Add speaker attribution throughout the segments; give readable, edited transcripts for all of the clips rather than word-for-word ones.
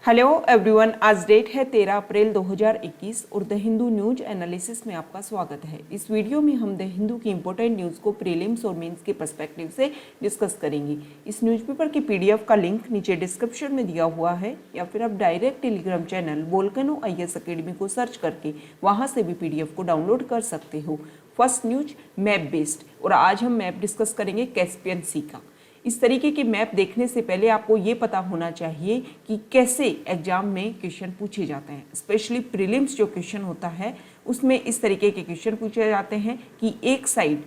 Speaker 1: Hello everyone, आज date है 13 अप्रैल 2021 और द हिंदू न्यूज एनालिसिस में आपका स्वागत है। इस वीडियो में हम द हिंदू की इंपॉर्टेंट न्यूज़ को प्रीलिम्स और मेंस के पर्सपेक्टिव से डिस्कस करेंगे। इस न्यूज़पेपर की पीडीएफ का लिंक नीचे डिस्क्रिप्शन में दिया हुआ है या फिर आप direct Telegram channel volcano IAS academy को सर्च करके वहाँ से भी पीडीएफ को डाउनलोड कर सकते हो। फर्स्ट न्यूज मैप बेस्ड, और आज हम मैप डिस्कस करेंगे कैस्पियन सी का। इस तरीके के मैप देखने से पहले आपको ये पता होना चाहिए कि कैसे एग्जाम में क्वेश्चन पूछे जाते हैं। स्पेशली प्रीलिम्स जो क्वेश्चन होता है उसमें इस तरीके के क्वेश्चन पूछे जाते हैं कि एक साइड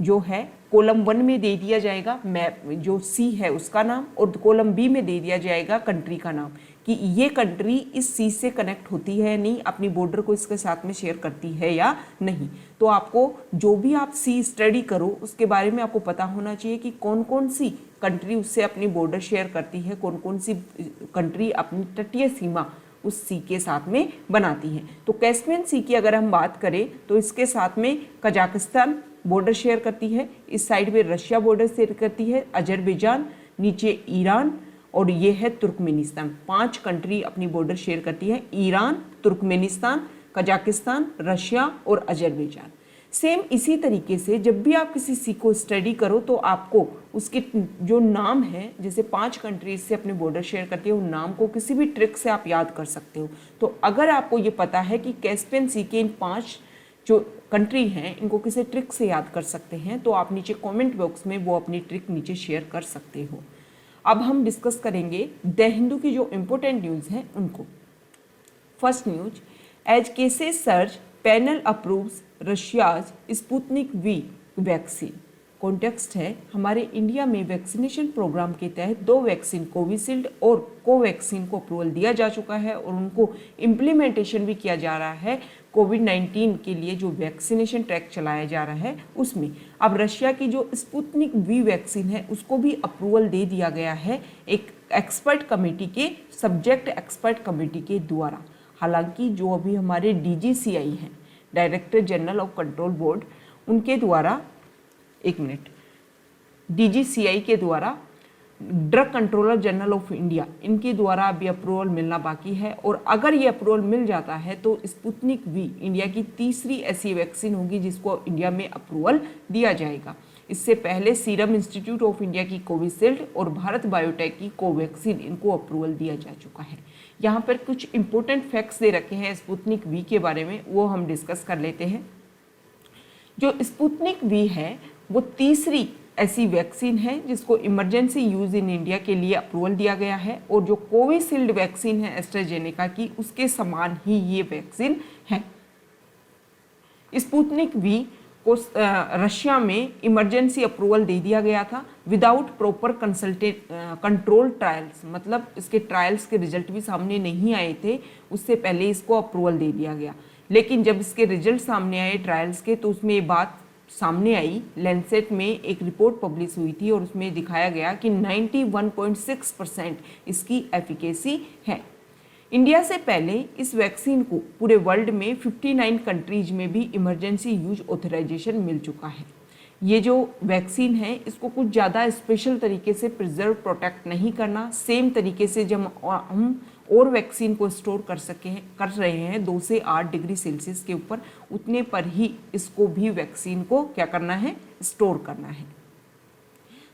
Speaker 1: जो है कॉलम 1 में दे दिया जाएगा मैप जो सी है उसका नाम, और कॉलम बी में दे दिया जाएगा कंट्री का नाम कि ये कंट्री इस सी से कनेक्ट होती है या नहीं, अपनी बॉर्डर को इसके साथ में शेयर करती है या नहीं। तो आपको जो भी आप सी स्टडी करो उसके बारे में आपको पता होना चाहिए कि कौन कौन सी कंट्री उससे अपनी बॉर्डर शेयर करती है, कौन कौन सी कंट्री अपनी तटीय सीमा उस सी के साथ में बनाती है। तो कैस्पियन सी की अगर हम बात करें तो इसके साथ में कजाकिस्तान बॉर्डर शेयर करती है, इस साइड में रशिया बॉर्डर शेयर करती है, अजरबैजान, नीचे ईरान और ये है तुर्कमेनिस्तान। 5 कंट्री अपनी बॉर्डर शेयर करती है, ईरान, तुर्कमेनिस्तान, कजाकिस्तान, रशिया और अजरबैजान। सेम इसी तरीके से जब भी आप किसी सी को स्टडी करो तो आपको उसके जो नाम है, जैसे 5 कंट्रीज से अपने बॉर्डर शेयर करती है, उन नाम को किसी भी ट्रिक से आप याद कर सकते हो। तो अगर आपको ये पता है कि कैस्पियन सी के इन 5 जो कंट्री हैं इनको किसी ट्रिक से याद कर सकते हैं तो आप नीचे कमेंट बॉक्स में वो अपनी ट्रिक नीचे शेयर कर सकते हो। अब हम डिस्कस करेंगे द हिंदू की जो इम्पोर्टेंट न्यूज़ हैं उनको। First news, as cases search panel approves Russia's Sputnik V vaccine. Context है, हमारे इंडिया में वैक्सीनेशन प्रोग्राम के तहत 2 वैक्सीन कोविशील्ड और कोवैक्सीन को अप्रूवल दिया जा चुका है और उनको इम्प्लीमेंटेशन भी किया जा रहा है। कोविड-19 के लिए जो वैक्सीनेशन ट्रैक चलाया जा रहा है उसमें अब रशिया की जो स्पुतनिक वी वैक्सीन है उसको भी अप्रूवल दे दिया गया है एक एक्सपर्ट कमेटी के, सब्जेक्ट एक्सपर्ट कमेटी के द्वारा। हालांकि जो अभी हमारे DGCI हैं, director general of control board, उनके द्वारा DGCI के द्वारा drug controller general of India, इनके द्वारा अभी अप्रूवल मिलना बाकी है। और अगर ये अप्रूवल मिल जाता है तो स्पुतनिक वी इंडिया की तीसरी ऐसी वैक्सीन होगी जिसको इंडिया में अप्रूवल दिया जाएगा। इससे पहले सीरम इंस्टीट्यूट ऑफ इंडिया की कोविशील्ड और भारत बायोटेक की कोवैक्सीन, इनको अप्रूवल दिया जा चुका है। यहाँ पर कुछ इंपॉर्टेंट फैक्ट्स दे रखे हैं स्पुतनिक वी के बारे में, वो हम डिस्कस कर लेते हैं। जो स्पुतनिक वी है वो तीसरी ऐसी वैक्सीन है जिसको इमरजेंसी यूज इन इंडिया के लिए अप्रूवल दिया गया है, और जो कोविशील्ड वैक्सीन है एस्ट्राजेनेका की, उसके समान ही ये वैक्सीन है। स्पुतनिक वी को रशिया में इमरजेंसी अप्रूवल दे दिया गया था विदाउट प्रॉपर कंट्रोल ट्रायल्स, मतलब इसके ट्रायल्स के रिजल्ट भी सामने नहीं आए थे, उससे पहले इसको अप्रूवल दे दिया गया। लेकिन जब इसके रिजल्ट सामने आए ट्रायल्स के तो उसमें ये बात सामने आई, लैंसेट में एक रिपोर्ट पब्लिश हुई थी और उसमें दिखाया गया कि 91.6% इसकी एफिकेसी है। इंडिया से पहले इस वैक्सीन को पूरे वर्ल्ड में 59 कंट्रीज में भी इमरजेंसी यूज ऑथराइजेशन मिल चुका है। ये जो वैक्सीन है इसको कुछ ज़्यादा स्पेशल तरीके से प्रिजर्व प्रोटेक्ट नहीं करना, सेम तरीके से जब हम और वैक्सीन को स्टोर कर रहे हैं 2 से 8 डिग्री सेल्सियस के ऊपर, उतने पर ही इसको भी वैक्सीन को क्या करना है, स्टोर करना है।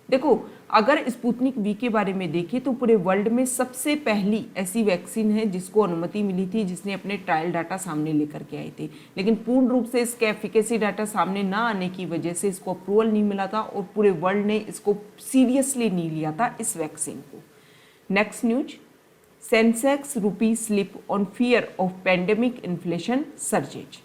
Speaker 1: देखो, अगर स्पुतनिक वी के बारे में देखें तो पूरे वर्ल्ड में सबसे पहली ऐसी वैक्सीन है जिसको अनुमति मिली थी, जिसने अपने ट्रायल डाटा सामने लेकर के आए थे, लेकिन पूर्ण रूप से इसके एफिकेसी डाटा सामने ना आने की वजह से इसको अप्रूवल नहीं मिला था और पूरे वर्ल्ड ने इसको सीरियसली नहीं लिया था इस वैक्सीन को। Next news, Sensex rupee slip on fear of pandemic inflation surges.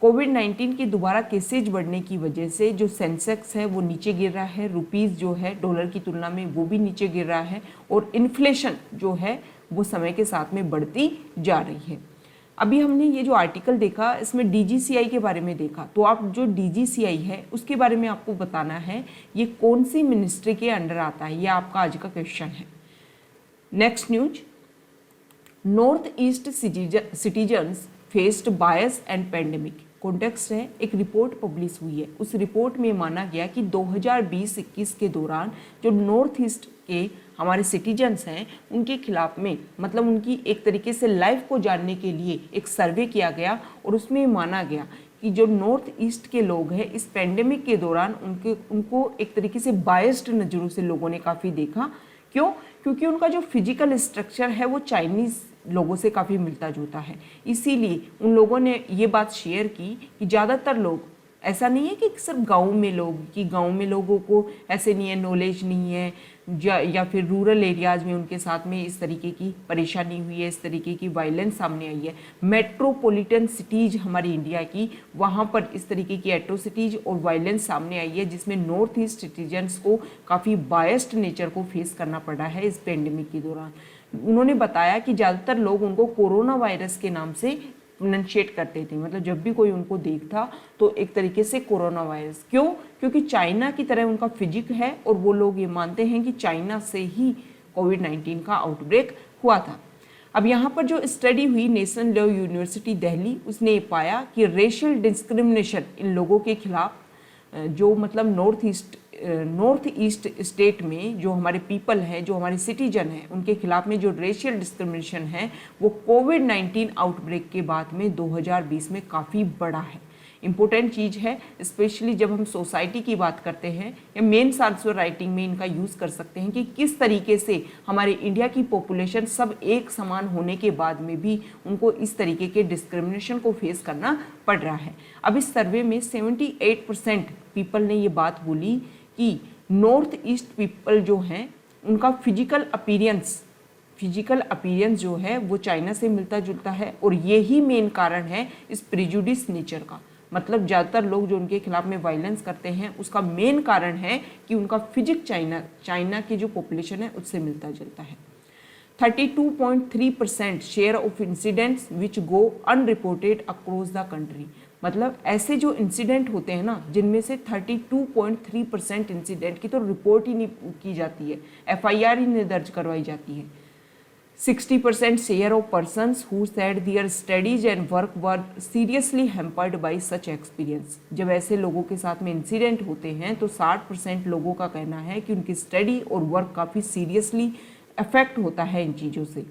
Speaker 1: कोविड-19 के दोबारा केसेज बढ़ने की वजह से जो सेंसेक्स है वो नीचे गिर रहा है, रुपीज़ जो है डॉलर की तुलना में वो भी नीचे गिर रहा है, और इन्फ्लेशन जो है वो समय के साथ में बढ़ती जा रही है। अभी हमने ये जो आर्टिकल देखा इसमें DGCI के बारे में देखा, तो आप जो DGCI है उसके बारे में आपको बताना है ये कौन सी मिनिस्ट्री के अंडर आता है, ये आपका आज का क्वेश्चन है। Next news, north east citizens faced bias and pandemic. Context है, एक रिपोर्ट पब्लिश हुई है, उस रिपोर्ट में माना गया कि 2020-21 के दौरान जो नॉर्थ ईस्ट के हमारे सिटीजन्स हैं उनके खिलाफ में, मतलब उनकी एक तरीके से लाइफ को जानने के लिए एक सर्वे किया गया और उसमें माना गया कि जो नॉर्थ ईस्ट के लोग हैं इस पेंडेमिक के दौरान उनको एक तरीके से बायस्ड नज़रों से लोगों ने काफ़ी देखा। क्यों? क्योंकि उनका जो फिजिकल स्ट्रक्चर है वो चाइनीज़ लोगों से काफ़ी मिलता जुलता है। इसीलिए उन लोगों ने ये बात शेयर की कि ज़्यादातर लोग, ऐसा नहीं है कि सिर्फ गाँव में लोगों को ऐसे नहीं है, नॉलेज नहीं है, या फिर रूरल एरियाज़ में उनके साथ में इस तरीके की परेशानी हुई है, इस तरीके की वायलेंस सामने आई है। मेट्रोपॉलिटन सिटीज़ हमारी इंडिया की, वहाँ पर इस तरीके की एट्रोसिटीज़ और वायलेंस सामने आई है, जिसमें नॉर्थ ईस्ट सिटीजन्स को काफ़ी बायस्ड नेचर को फेस करना पड़ा है इस पेंडेमिक के दौरान। उन्होंने बताया कि ज़्यादातर लोग उनको कोरोना वायरस के नाम से प्रोनाउंशिएट करते थे, मतलब जब भी कोई उनको देखता तो एक तरीके से कोरोना वायरस। क्यों? क्योंकि चाइना की तरह उनका फिजिक है और वो लोग ये मानते हैं कि चाइना से ही कोविड-19 का आउटब्रेक हुआ था। अब यहाँ पर जो स्टडी हुई नेशनल लॉ यूनिवर्सिटी दिल्ली, उसने ये पाया कि रेशियल डिस्क्रिमिनेशन इन लोगों के खिलाफ, जो मतलब नॉर्थ ईस्ट स्टेट में जो हमारे पीपल हैं, जो हमारे सिटीजन हैं, उनके खिलाफ में जो रेशियल डिस्क्रिमिनेशन है वो कोविड-19 आउटब्रेक के बाद में 2020 में काफ़ी बड़ा है। इम्पोर्टेंट चीज़ है, स्पेशली जब हम सोसाइटी की बात करते हैं या मेंस आल्सो राइटिंग में इनका यूज़ कर सकते हैं कि किस तरीके से हमारे इंडिया की पॉपुलेशन सब एक समान होने के बाद में भी उनको इस तरीके के डिस्क्रिमिनेशन को फेस करना पड़ रहा है। अब इस सर्वे में 78% पीपल ने ये बात बोली कि नॉर्थ ईस्ट पीपल जो हैं उनका फिजिकल अपीयरेंस जो है वो चाइना से मिलता जुलता है, और यही मेन कारण है इस प्रिजुडिस नेचर का। मतलब ज़्यादातर लोग जो उनके खिलाफ में वायलेंस करते हैं उसका मेन कारण है कि उनका फिजिक चाइना की जो पॉपुलेशन है उससे मिलता जुलता है। 32.3% share of incidents which go unreported across the country, मतलब ऐसे जो इंसिडेंट होते हैं ना जिनमें से 32.3% इंसिडेंट की तो रिपोर्ट ही नहीं की जाती है, FIR ही नहीं दर्ज करवाई जाती है। 60% share of persons who said their studies and work were seriously hampered bye such experience, जब ऐसे लोगों के साथ में इंसिडेंट होते हैं तो 60% लोगों का कहना है कि उनकी स्टडी और वर्क काफ़ी सीरियसली अफेक्ट होता है इन चीज़ों से।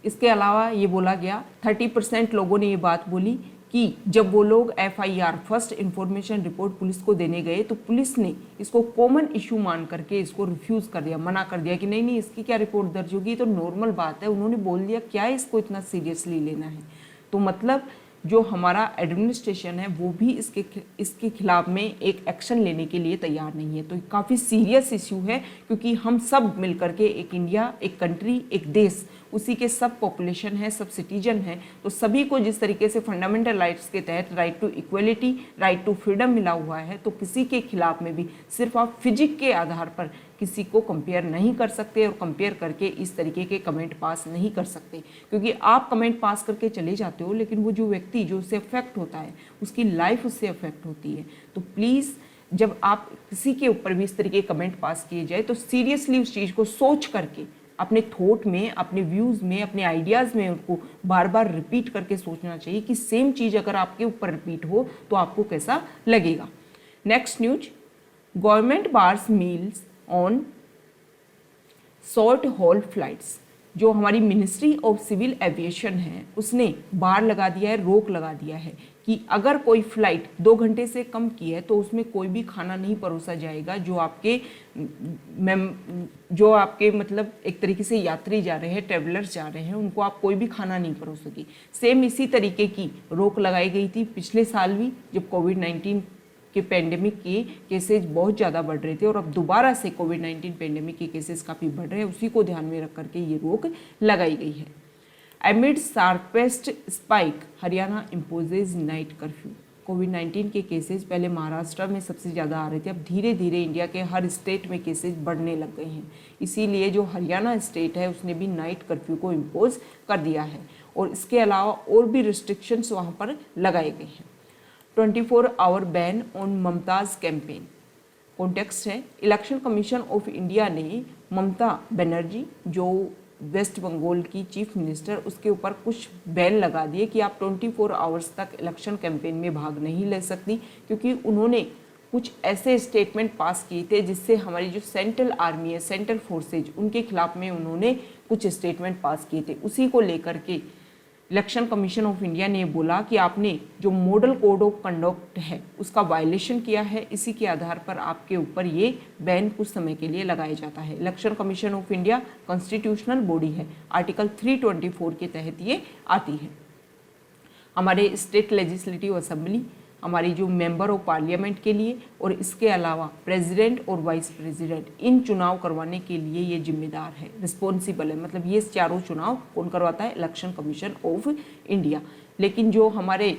Speaker 1: इसके अलावा ये बोला गया 30% लोगों ने ये बात बोली कि जब वो लोग FIR first information report police को देने गए तो पुलिस ने इसको कॉमन इशू मान करके इसको रिफ्यूज़ कर दिया, मना कर दिया कि नहीं इसकी क्या रिपोर्ट दर्ज होगी, तो नॉर्मल बात है। उन्होंने बोल दिया क्या इसको इतना सीरियसली लेना है। तो मतलब जो हमारा एडमिनिस्ट्रेशन है वो भी इसके खिलाफ में एक एक्शन लेने के लिए तैयार नहीं है। तो काफ़ी सीरियस इशू है, क्योंकि हम सब मिल करके एक इंडिया, एक कंट्री, एक देश, उसी के सब पॉपुलेशन है, सब सिटीजन हैं, तो सभी को जिस तरीके से फंडामेंटल राइट्स के तहत right to equality, right to freedom मिला हुआ है, तो किसी के खिलाफ में भी सिर्फ आप फिजिक के आधार पर किसी को कंपेयर नहीं कर सकते और कंपेयर करके इस तरीके के कमेंट पास नहीं कर सकते, क्योंकि आप कमेंट पास करके चले जाते हो लेकिन वो जो व्यक्ति जो उससे अफेक्ट होता है उसकी लाइफ उससे अफेक्ट होती है। तो प्लीज़ जब आप किसी के ऊपर भी इस तरीके कमेंट पास किए जाए तो सीरियसली उस चीज़ को सोच करके अपने थॉट में, अपने व्यूज़ में, अपने आइडियाज़ में उनको बार बार रिपीट करके सोचना चाहिए कि सेम चीज़ अगर आपके ऊपर रिपीट हो तो आपको कैसा लगेगा। Next news, government bars meals on short hall flights. जो हमारी मिनिस्ट्री ऑफ सिविल एविएशन है उसने बार लगा दिया है, रोक लगा दिया है कि अगर कोई फ्लाइट 2 घंटे से कम की है तो उसमें कोई भी खाना नहीं परोसा जाएगा। जो आपके मतलब एक तरीके से यात्री जा रहे हैं, ट्रेवलर्स जा रहे हैं, उनको आप कोई भी खाना नहीं परोसोगे। सेम इसी तरीके की रोक लगाई गई थी पिछले साल भी, जब कोविड-19 के पेंडेमिक के केसेज बहुत ज़्यादा बढ़ रहे थे, और अब दोबारा से कोविड-19 पेंडेमिक के केसेस काफ़ी बढ़ रहे हैं, उसी को ध्यान में रख करके ये रोक लगाई गई है। Amid sharpest spike, Haryana imposes night curfew. कोविड-19 के केसेज पहले महाराष्ट्र में सबसे ज़्यादा आ रहे थे, अब धीरे धीरे इंडिया के हर स्टेट में केसेज बढ़ने लग गए हैं। इसीलिए जो हरियाणा स्टेट है उसने भी नाइट कर्फ्यू को इम्पोज कर दिया है, और इसके अलावा और भी रिस्ट्रिक्शंस वहाँ पर लगाए गए हैं। 24 hour ban on Mamata's campaign. Context है, इलेक्शन कमीशन ऑफ इंडिया ने ममता बनर्जी जो वेस्ट बंगाल की चीफ मिनिस्टर, उसके ऊपर कुछ बैन लगा दिए कि आप 24 आवर्स तक इलेक्शन कैंपेन में भाग नहीं ले सकती, क्योंकि उन्होंने कुछ ऐसे स्टेटमेंट पास किए थे जिससे हमारी जो सेंट्रल आर्मी है, सेंट्रल फोर्सेज, उनके खिलाफ में उन्होंने कुछ स्टेटमेंट पास किए थे। उसी को लेकर के इलेक्शन कमीशन ऑफ इंडिया ने बोला कि आपने जो मॉडल कोड ऑफ कंडक्ट है उसका वायलेशन किया है, इसी के आधार पर आपके ऊपर ये बैन कुछ समय के लिए लगाया जाता है। Election Commission of India constitutional body है, आर्टिकल 324 के तहत ये आती है। हमारे स्टेट लेजिस्लेटिव असेंबली, हमारी जो मेंबर ऑफ पार्लियामेंट के लिए और इसके अलावा प्रेसिडेंट और वाइस प्रेसिडेंट, इन चुनाव करवाने के लिए ये जिम्मेदार है, रिस्पॉन्सिबल है। मतलब ये चारों चुनाव कौन करवाता है? Election Commission of India. लेकिन जो हमारे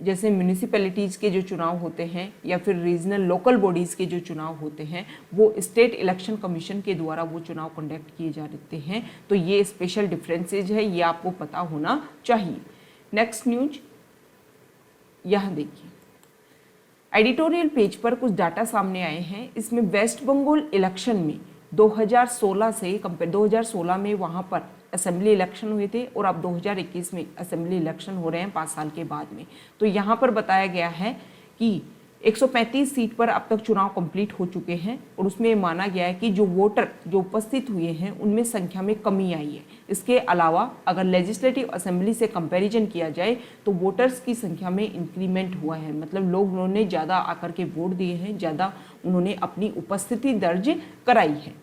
Speaker 1: जैसे म्यूनिसिपैलिटीज़ के जो चुनाव होते हैं या फिर रीजनल लोकल बॉडीज़ के जो चुनाव होते हैं वो स्टेट इलेक्शन कमीशन के द्वारा वो चुनाव कंडक्ट किए जाते हैं। तो ये स्पेशल डिफरेंसेज है, ये आपको पता होना चाहिए। नेक्स्ट न्यूज यहाँ देखिए, एडिटोरियल पेज पर कुछ डाटा सामने आए हैं। इसमें वेस्ट बंगाल इलेक्शन में 2016 से कंपेयर, 2016 में वहाँ पर असेंबली इलेक्शन हुए थे और अब 2021 में असेंबली इलेक्शन हो रहे हैं 5 साल के बाद में। तो यहाँ पर बताया गया है कि 135 सीट पर अब तक चुनाव कंप्लीट हो चुके हैं और उसमें माना गया है कि जो वोटर जो उपस्थित हुए हैं उनमें संख्या में कमी आई है। इसके अलावा अगर लेजिस्लेटिव असेंबली से कंपैरिजन किया जाए तो वोटर्स की संख्या में इंक्रीमेंट हुआ है, मतलब लोग उन्होंने ज़्यादा आकर के वोट दिए हैं, ज़्यादा उन्होंने अपनी उपस्थिति दर्ज कराई है।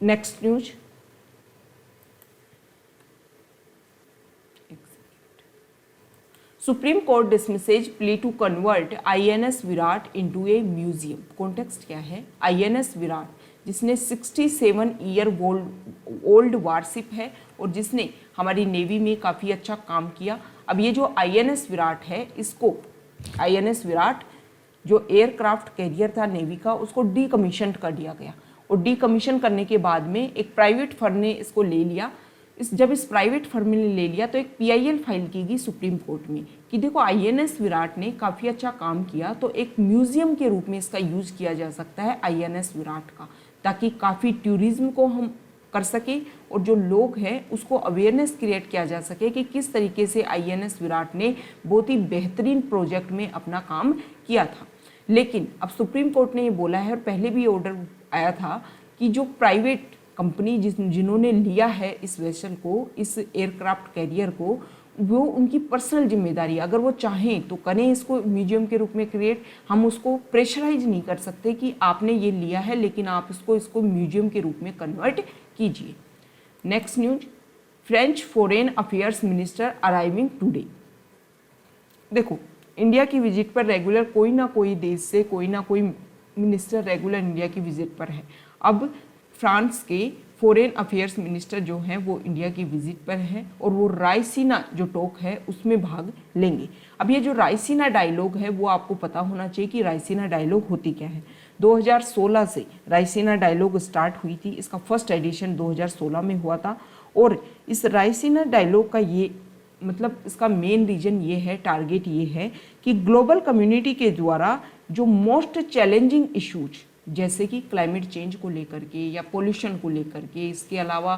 Speaker 1: Next news, Supreme Court dismisses plea to convert INS Viraat into a museum. Context क्या है? INS विराट जिसने 67 ईयर ओल्ड वारशिप है और जिसने हमारी नेवी में काफ़ी अच्छा काम किया। अब ये जो INS विराट है, इसको INS विराट जो एयरक्राफ्ट कैरियर था नेवी का, उसको डीकमीशन कर दिया गया और डीकमीशन करने के बाद में एक प्राइवेट फर्म ने इसको ले लिया। जब इस प्राइवेट फर्म ने ले लिया तो एक PIL फाइल की गई सुप्रीम कोर्ट में कि देखो INS विराट ने काफ़ी अच्छा काम किया, तो एक म्यूजियम के रूप में इसका यूज़ किया जा सकता है INS विराट का, ताकि काफ़ी टूरिज्म को हम कर सके और जो लोग हैं उसको अवेयरनेस क्रिएट किया जा सके कि किस तरीके से INS विराट ने बहुत ही बेहतरीन प्रोजेक्ट में अपना काम किया था। लेकिन अब सुप्रीम कोर्ट ने ये बोला है, और पहले भी ऑर्डर आया था, कि जो प्राइवेट कंपनी जिन्होंने लिया है इस वेसल को, इस एयरक्राफ्ट कैरियर को, वो उनकी पर्सनल जिम्मेदारी, अगर वो चाहें तो करें इसको म्यूजियम के रूप में क्रिएट। हम उसको प्रेशराइज नहीं कर सकते कि आपने ये लिया है लेकिन आप इसको म्यूजियम के रूप में कन्वर्ट कीजिए। Next news, French foreign affairs minister arriving today. देखो, इंडिया की विजिट पर रेगुलर कोई ना कोई देश से कोई ना कोई मिनिस्टर रेगुलर इंडिया की विजिट पर है। अब फ्रांस के फॉरेन अफेयर्स मिनिस्टर जो हैं वो इंडिया की विजिट पर है और वो रायसीना जो टॉक है उसमें भाग लेंगे। अब ये जो रायसीना डायलॉग है वो आपको पता होना चाहिए कि रायसीना डायलॉग होती क्या है। 2016 से रायसीना डायलॉग स्टार्ट हुई थी, इसका फर्स्ट एडिशन 2016 में हुआ था और इस रायसीना डायलॉग का ये मतलब इसका मेन रीजन ये है, टारगेट ये है कि ग्लोबल कम्युनिटी के द्वारा जो मोस्ट चैलेंजिंग इश्यूज जैसे कि क्लाइमेट चेंज को लेकर के या पोल्यूशन को लेकर के, इसके अलावा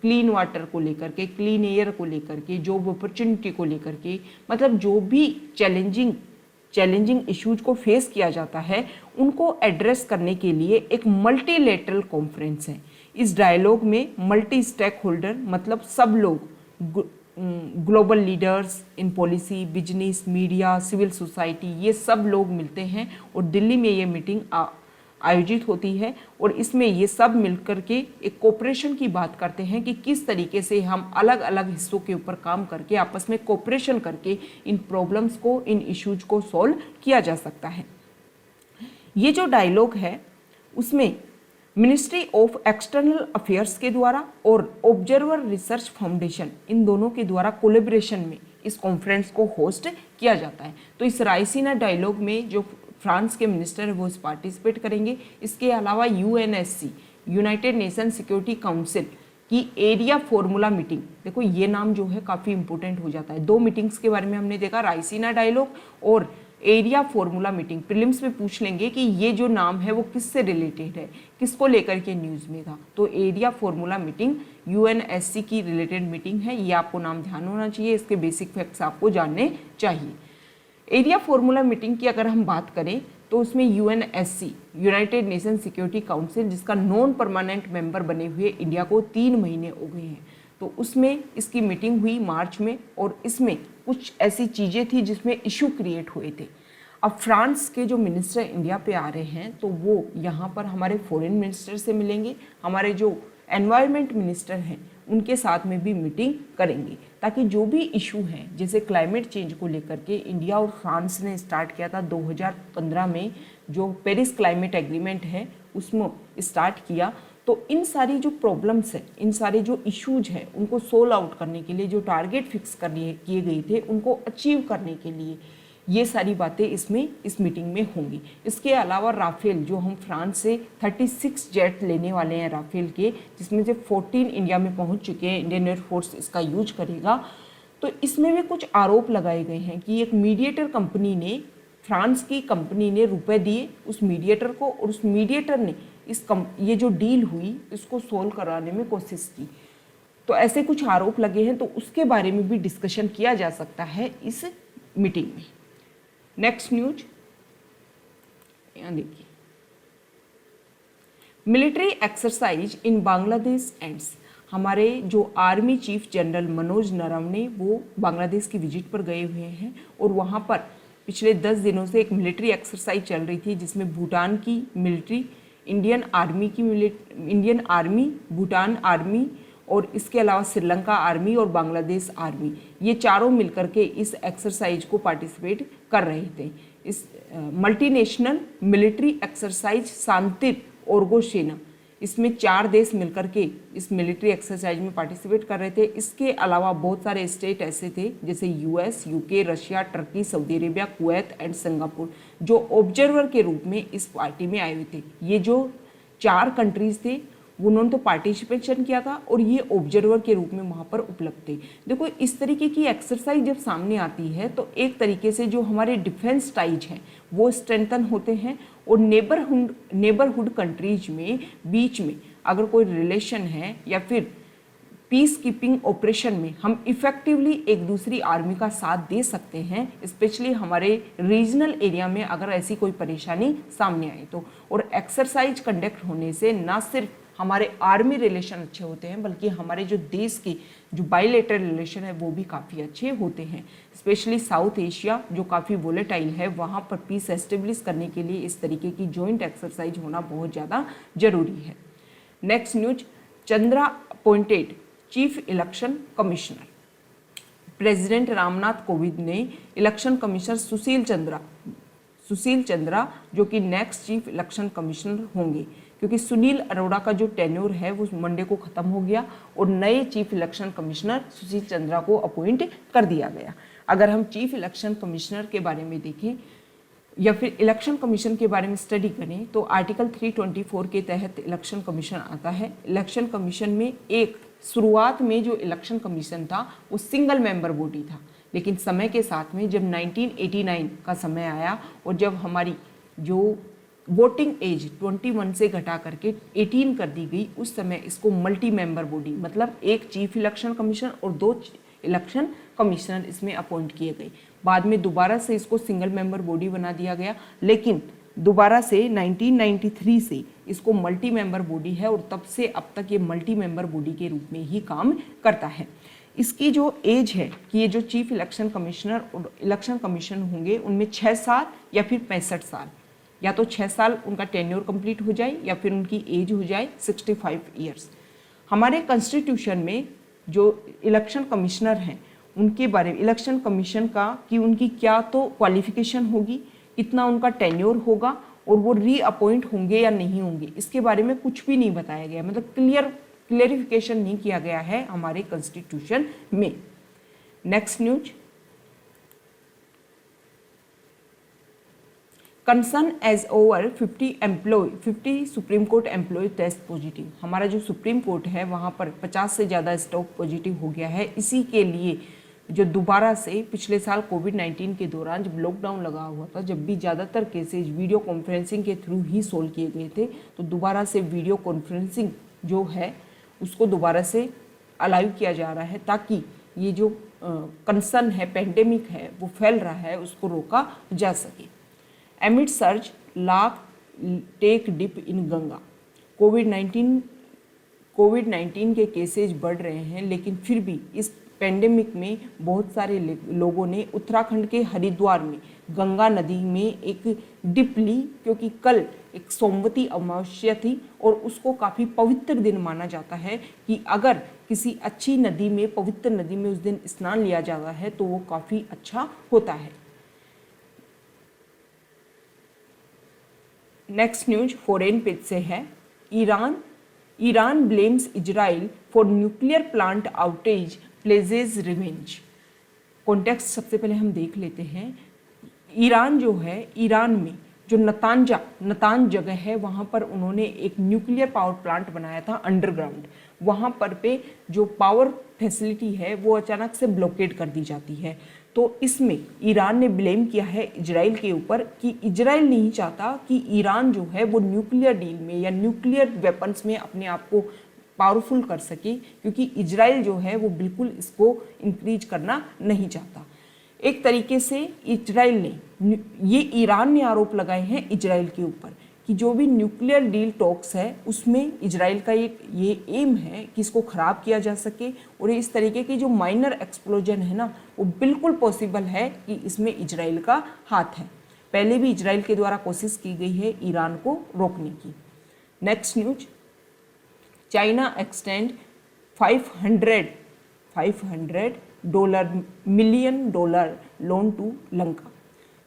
Speaker 1: क्लीन वाटर को लेकर के, क्लीन एयर को लेकर के, जॉब अपॉर्चुनिटी को लेकर के, मतलब जो भी चैलेंजिंग इश्यूज को फेस किया जाता है उनको एड्रेस करने के लिए एक मल्टीलेटरल कॉन्फ्रेंस है। इस डायलॉग में मल्टी स्टेक होल्डर मतलब सब लोग, global leaders in policy, business, media, civil society, ये सब लोग मिलते हैं और दिल्ली में ये मीटिंग आयोजित होती है और इसमें ये सब मिलकर के एक कोऑपरेशन की बात करते हैं कि किस तरीके से हम अलग अलग हिस्सों के ऊपर काम करके आपस में कोऑपरेशन करके इन प्रॉब्लम्स को, इन इश्यूज को सॉल्व किया जा सकता है। ये जो डायलॉग है उसमें मिनिस्ट्री ऑफ एक्सटर्नल अफेयर्स के द्वारा और ऑब्जर्वर रिसर्च फाउंडेशन, इन दोनों के द्वारा कोलैबोरेशन में इस कॉन्फ्रेंस को होस्ट किया जाता है। तो इस रायसीना डायलॉग में जो फ्रांस के मिनिस्टर है वो इस पार्टिसिपेट करेंगे। इसके अलावा UNSC, United nation security council की एरिया फॉर्मूला मीटिंग, देखो ये नाम जो है काफ़ी इंपॉर्टेंट हो जाता है। 2 मीटिंग्स के बारे में हमने देखा, रायसीना डायलॉग और एरिया फॉर्मूला मीटिंग। प्रीलिम्स में पूछ लेंगे कि ये जो नाम है वो किससे रिलेटेड है, किसको लेकर के न्यूज़ में था। तो एरिया फॉर्मूला मीटिंग UNSC की रिलेटेड मीटिंग है, ये आपको नाम ध्यान होना चाहिए, इसके बेसिक फैक्ट्स आपको जानने चाहिए। एरिया फॉर्मूला मीटिंग की अगर हम बात करें तो उसमें UNSC, United nation security council, जिसका नॉन परमानेंट मेंबर बने हुए इंडिया को 3 महीने हो गए हैं, तो उसमें इसकी मीटिंग हुई मार्च में और इसमें कुछ ऐसी चीज़ें थी जिसमें इशू क्रिएट हुए थे। अब फ्रांस के जो मिनिस्टर इंडिया पे आ रहे हैं तो वो यहाँ पर हमारे फॉरेन मिनिस्टर से मिलेंगे, हमारे जो एनवायरनमेंट मिनिस्टर हैं उनके साथ में भी मीटिंग करेंगे, ताकि जो भी इशू हैं जैसे क्लाइमेट चेंज को लेकर के इंडिया और फ्रांस ने स्टार्ट किया था 2015 में, जो पेरिस क्लाइमेट एग्रीमेंट है उसमें स्टार्ट किया, तो इन सारी जो प्रॉब्लम्स है, इन सारे जो इश्यूज हैं उनको सोल्व आउट करने के लिए जो टारगेट फिक्स किए गए थे उनको अचीव करने के लिए ये सारी बातें इस मीटिंग में होंगी। इसके अलावा राफेल, जो हम फ्रांस से 36 जेट लेने वाले हैं राफेल के, जिसमें से 14 इंडिया में पहुंच चुके हैं, इंडियन एयरफोर्स इसका यूज करेगा, तो इसमें भी कुछ आरोप लगाए गए हैं कि एक मीडिएटर कंपनी ने, फ्रांस की कंपनी ने रुपए दिए उस मीडिएटर को और उस मीडिएटर ने ये जो डील हुई इसको सोल्व कराने में कोशिश की। तो ऐसे कुछ आरोप लगे हैं, तो उसके बारे में भी डिस्कशन किया जा सकता है इस मीटिंग में। नेक्स्ट न्यूज यहाँ देखिए, military exercise in Bangladesh ends. हमारे जो army chief general Manoj Naravane वो बांग्लादेश की विजिट पर गए हुए हैं और वहाँ पर पिछले 10 दिनों से एक मिलिट्री एक्सरसाइज चल रही थी, जिसमें भूटान की military, Indian army, Bhutan army और इसके अलावा श्रीलंका आर्मी और बांग्लादेश आर्मी, ये चारों मिलकर के इस एक्सरसाइज को पार्टिसिपेट कर रहे थे। इस मल्टीनेशनल मिलिट्री एक्सरसाइज शांतिर ओर्गो सेना, इसमें 4 देश मिलकर के इस मिलिट्री एक्सरसाइज में पार्टिसिपेट कर रहे थे। इसके अलावा बहुत सारे स्टेट ऐसे थे जैसे US, UK, Russia, Turkey, Saudi Arabia, Kuwait and Singapore, जो ऑब्जर्वर के रूप में इस पार्टी में आए हुए थे। ये जो 4 कंट्रीज थे उन्होंने तो पार्टिसिपेशन किया था और ये ऑब्जर्वर के रूप में वहाँ पर उपलब्ध थे। देखो, इस तरीके की एक्सरसाइज जब सामने आती है तो एक तरीके से जो हमारे डिफेंस टाइज हैं वो स्ट्रेंथन होते हैं और नेबरहुड कंट्रीज में बीच में अगर कोई रिलेशन है या फिर पीस कीपिंग ऑपरेशन में हम इफेक्टिवली एक दूसरी आर्मी का साथ दे सकते हैं, स्पेशली हमारे रीजनल एरिया में अगर ऐसी कोई परेशानी सामने आए तो। और एक्सरसाइज कंडक्ट होने से ना सिर्फ हमारे आर्मी रिलेशन अच्छे होते हैं बल्कि हमारे जो देश के जो बायलैटरल रिलेशन है वो भी काफ़ी अच्छे होते हैं। स्पेशली साउथ एशिया जो काफ़ी वोलेटाइल है, वहाँ पर पीस एस्टेब्लिश करने के लिए इस तरीके की जॉइंट एक्सरसाइज होना बहुत ज़्यादा जरूरी है। Next news, Chandra appointed chief election commissioner. President Ramnath Kovind ने इलेक्शन कमिश्नर सुशील चंद्रा जो कि नेक्स्ट चीफ इलेक्शन कमिश्नर होंगे, क्योंकि सुनील अरोड़ा का जो टेन्योर है वो मंडे को खत्म हो गया और नए chief election commissioner Sushil Chandra को अपॉइंट कर दिया गया। अगर हम चीफ इलेक्शन कमिश्नर के बारे में देखें या फिर इलेक्शन कमीशन के बारे में स्टडी करें तो आर्टिकल 324 के तहत इलेक्शन कमीशन आता है। इलेक्शन कमीशन में एक शुरुआत में जो इलेक्शन कमीशन था वो सिंगल मेंबर बॉडी था, लेकिन समय के साथ में जब 1989 का समय आया और जब हमारी जो वोटिंग एज 21 से घटा करके 18 कर दी गई, उस समय इसको मल्टी मेंबर बॉडी, मतलब एक चीफ इलेक्शन कमीशन और 2 इलेक्शन कमिश्नर इसमें अपॉइंट किए गए। बाद में दोबारा से इसको सिंगल मेंबर बॉडी बना दिया गया, लेकिन दोबारा से 1993 से इसको मल्टी मेंबर बॉडी है और तब से अब तक ये मल्टी मेंबर बॉडी के रूप में ही काम करता है। इसकी जो एज है कि ये जो चीफ इलेक्शन कमिश्नर और इलेक्शन कमीशन होंगे उनमें 6 साल या फिर 65 साल, या तो 6 साल उनका टेन्योर कंप्लीट हो जाए या फिर उनकी एज हो जाए 65 ईयर्स। हमारे कॉन्स्टिट्यूशन में जो इलेक्शन कमिश्नर हैं उनके बारे में, इलेक्शन कमीशन का कि उनकी क्या तो क्वालिफिकेशन होगी, कितना उनका टेन्योर होगा और वो रीअपॉइंट होंगे या नहीं होंगे, इसके बारे में कुछ भी नहीं बताया गया, मतलब क्लियरिफिकेशन नहीं किया गया है हमारे कॉन्स्टिट्यूशन में। Next news, concern as over 50 Supreme Court employ test positive. हमारा जो सुप्रीम कोर्ट है वहाँ पर 50 से ज़्यादा स्टाफ पॉजिटिव हो गया है। इसी के लिए जो दोबारा से पिछले साल कोविड-19 के दौरान जब लॉकडाउन लगा हुआ था, जब भी ज़्यादातर केसेज वीडियो कॉन्फ्रेंसिंग के थ्रू ही सोल्व किए गए थे, तो दोबारा से वीडियो कॉन्फ्रेंसिंग जो है उसको दोबारा से अलाउ किया जा रहा है ताकि ये जो कंसर्न है, पेंडेमिक है, वो फैल रहा है, उसको रोका जा सके। Amid surge lakh take dip in Ganga. कोविड-19 के केसेज बढ़ रहे हैं, लेकिन फिर भी इस पेंडेमिक में बहुत सारे लोगों ने उत्तराखंड के हरिद्वार में गंगा नदी में एक डिप ली, क्योंकि कल एक सोमवती अमावस्या थी और उसको काफ़ी पवित्र दिन माना जाता है कि अगर किसी अच्छी नदी में, पवित्र नदी में उस दिन स्नान लिया जाता है तो वो काफ़ी अच्छा होता है। नेक्स्ट न्यूज फॉरेन पेज से है। Iran blames Israel for nuclear plant outage, pledges revenge. Context सबसे पहले हम देख लेते हैं। ईरान जो है, ईरान में जो नतांज जगह है, वहाँ पर उन्होंने एक न्यूक्लियर पावर प्लांट बनाया था अंडरग्राउंड। वहाँ पर पे जो पावर फैसिलिटी है वो अचानक से ब्लॉकेड कर दी जाती है। तो इसमें ईरान ने ब्लेम किया है इजराइल के ऊपर कि इजराइल नहीं चाहता कि ईरान जो है वो न्यूक्लियर डील में या न्यूक्लियर वेपन्स में अपने आप को पावरफुल कर सके, क्योंकि इजराइल जो है वो बिल्कुल इसको इंक्रीज करना नहीं चाहता। एक तरीके से इजराइल ने, ये ईरान ने आरोप लगाए हैं इजराइल के ऊपर कि जो भी न्यूक्लियर डील टॉक्स है उसमें इजराइल का ये एम है कि इसको ख़राब किया जा सके, और इस तरीके की जो माइनर एक्सप्लोजन है ना, वो बिल्कुल पॉसिबल है कि इसमें इजराइल का हाथ है। पहले भी इजराइल के द्वारा कोशिश की गई है ईरान को रोकने की। Next news, China extend $500 million loan to Lanka.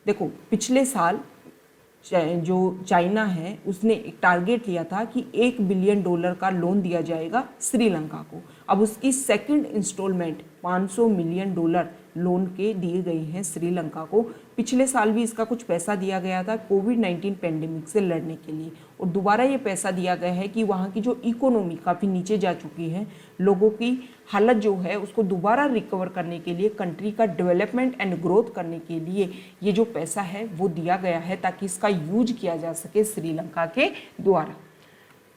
Speaker 1: देखो, पिछले साल जो चाइना है उसने एक टारगेट लिया था कि $1 बिलियन का लोन दिया जाएगा श्रीलंका को। अब उसकी सेकंड इंस्टॉलमेंट $500 मिलियन लोन के दिए गए हैं श्रीलंका को। पिछले साल भी इसका कुछ पैसा दिया गया था कोविड-19 पेंडेमिक से लड़ने के लिए, और दोबारा ये पैसा दिया गया है कि वहाँ की जो इकोनॉमी काफ़ी नीचे जा चुकी है, लोगों की हालत जो है उसको दोबारा रिकवर करने के लिए, कंट्री का डेवलपमेंट एंड ग्रोथ करने के लिए ये जो पैसा है वो दिया गया है, ताकि इसका यूज किया जा सके श्रीलंका के द्वारा।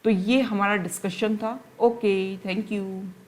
Speaker 1: तो ये हमारा डिस्कशन था। Okay, thank you.